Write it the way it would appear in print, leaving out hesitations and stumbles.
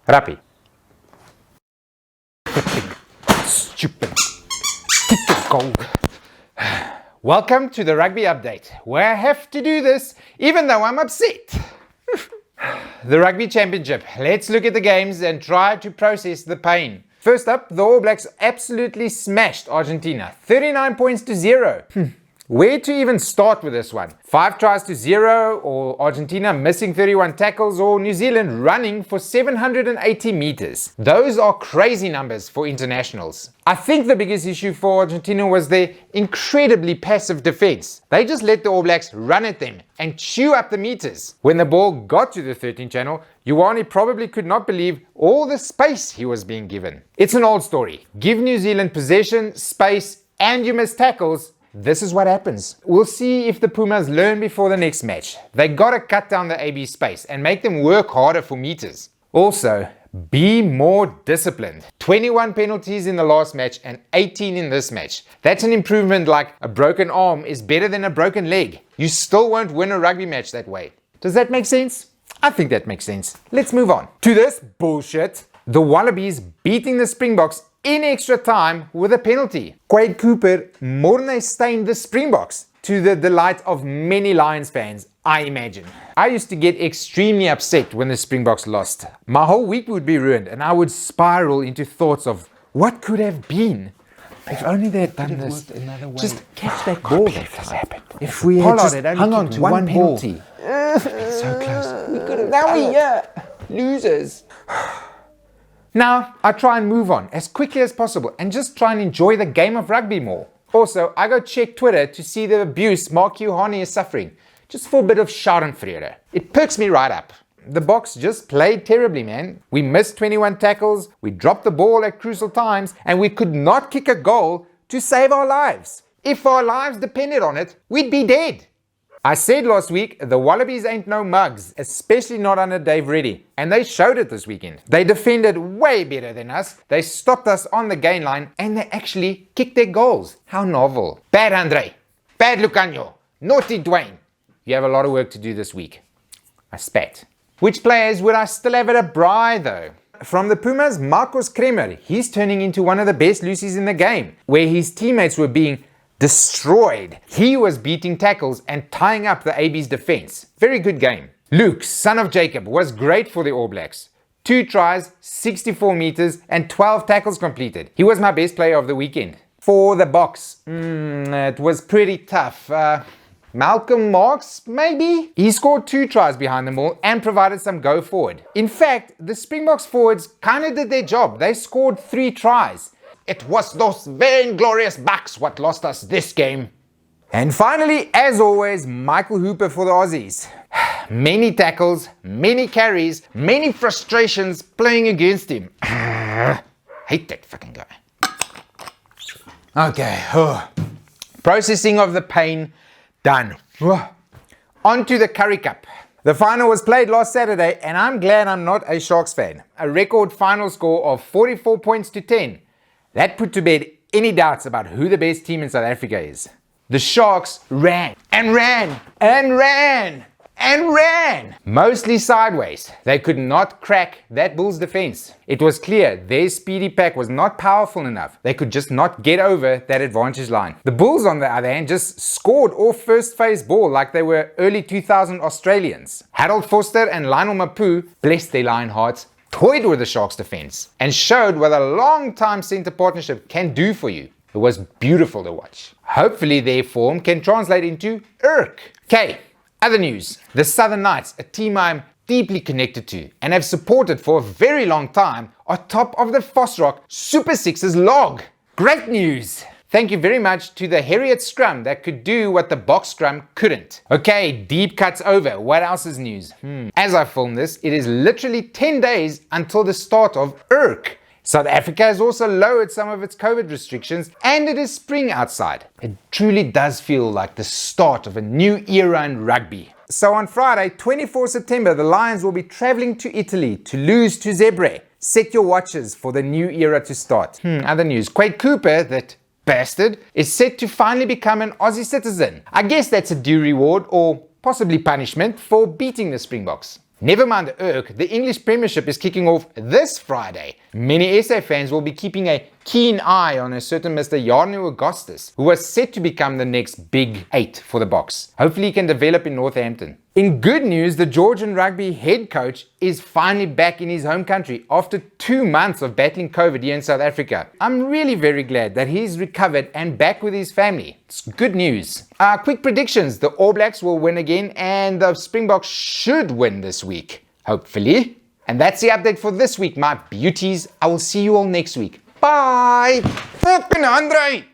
Rappie. Stupid. Kick the goal. Welcome to the rugby update, where I have to do this even though I'm upset. The Rugby Championship. Let's look at the games and try to process the pain. First up, the All Blacks absolutely smashed Argentina. 39 points to 0. Where to even start with this one? 5 tries to 0, or Argentina missing 31 tackles, or New Zealand running for 780 meters. Those are crazy numbers for internationals. I think the biggest issue for Argentina was their incredibly passive defense. They just let the All Blacks run at them and chew up the meters. When the ball got to the 13 channel, Ioane probably could not believe all the space he was being given. It's an old story. Give New Zealand possession, space, and you miss tackles. This is what happens. We'll see if the Pumas learn before the next match. They gotta cut down the AB space and make them work harder for meters. Also, be more disciplined. 21 penalties in the last match and 18 in this match. That's an improvement. Like a broken arm is better than a broken leg. You still won't win a rugby match that way. Does that make sense? I think that makes sense. Let's move on to this bullshit. The Wallabies beating the Springboks in extra time with a penalty. Quade Cooper morne stained the Springboks, to the delight of many Lions fans, I imagine. I used to get extremely upset when the Springboks lost. My whole week would be ruined and I would spiral into thoughts of what could have been. If only they had done this, just catch that ball that time. If we had just hung on to one penalty. So close. We could have. Now we're losers. Now, I try and move on as quickly as possible and just try and enjoy the game of rugby more. Also, I go check Twitter to see the abuse Mark Ioane is suffering, just for a bit of schadenfreude. It perks me right up. The Boks just played terribly, man. We missed 21 tackles, we dropped the ball at crucial times, and we could not kick a goal to save our lives. If our lives depended on it, we'd be dead. I said last week, the Wallabies ain't no mugs, especially not under Dave Reddy, and they showed it this weekend. They defended way better than us, they stopped us on the gain line, and they actually kicked their goals. How novel. Bad Andre, bad Lucanio, naughty Dwayne. You have a lot of work to do this week. I spat. Which players would I still have at a braai though? From the Pumas, Marcos Kremer, he's turning into one of the best Lucies in the game, where his teammates were being destroyed. He was beating tackles and tying up the AB's defense. Very good game. Luke, son of Jacob, was great for the All Blacks. 2 tries, 64 meters, and 12 tackles completed. He was my best player of the weekend. For the Boks, it was pretty tough. Malcolm Marx, maybe? He scored 2 tries behind the ball and provided some go forward. In fact, the Springboks forwards kind of did their job. They scored 3 tries. It was those vainglorious Bucks what lost us this game. And finally, as always, Michael Hooper for the Aussies. Many tackles, many carries, many frustrations playing against him. Hate that fucking guy. Okay, processing of the pain done. On to the Currie Cup. The final was played last Saturday and I'm glad I'm not a Sharks fan. A record final score of 44 points to 10. That put to bed any doubts about who the best team in South Africa is. The Sharks ran and ran and ran and ran, mostly sideways. They could not crack that Bulls defense. It was clear their speedy pack was not powerful enough. They could just not get over that advantage line. The Bulls, on the other hand, just scored off first phase ball like they were early 2000 Australians. Harold Foster and Lionel Mapu, bless their lion hearts, toyed with the Sharks defense and showed what a long-time center partnership can do for you. It was beautiful to watch. Hopefully their form can translate into Urk. Okay, other news. The Southern Knights, a team I'm deeply connected to and have supported for a very long time, are top of the Fosrock Super Sixes log. Great news! Thank you very much to the Harriet scrum that could do what the box scrum couldn't. Okay, deep cuts over. What else is news? As I film this, it is literally 10 days until the start of Urk. South Africa has also lowered some of its COVID restrictions and it is spring outside. It truly does feel like the start of a new era in rugby. So on Friday, 24 September, the Lions will be traveling to Italy to lose to Zebre. Set your watches for the new era to start. Other news. Quade Cooper, that bastard, is set to finally become an Aussie citizen. I guess that's a due reward or possibly punishment for beating the Springboks. Never mind the irk, the English Premiership is kicking off this Friday. Many SA fans will be keeping a keen eye on a certain Mr. Jarno Augustus, who was set to become the next big 8 for the Boks. Hopefully he can develop in Northampton. In good news, the Georgian rugby head coach is finally back in his home country after 2 months of battling COVID here in South Africa. I'm really very glad that he's recovered and back with his family. It's good news. Quick predictions. The All Blacks will win again and the Springboks should win this week. Hopefully. And that's the update for this week, my beauties. I will see you all next week. Bye! Fucking Andre!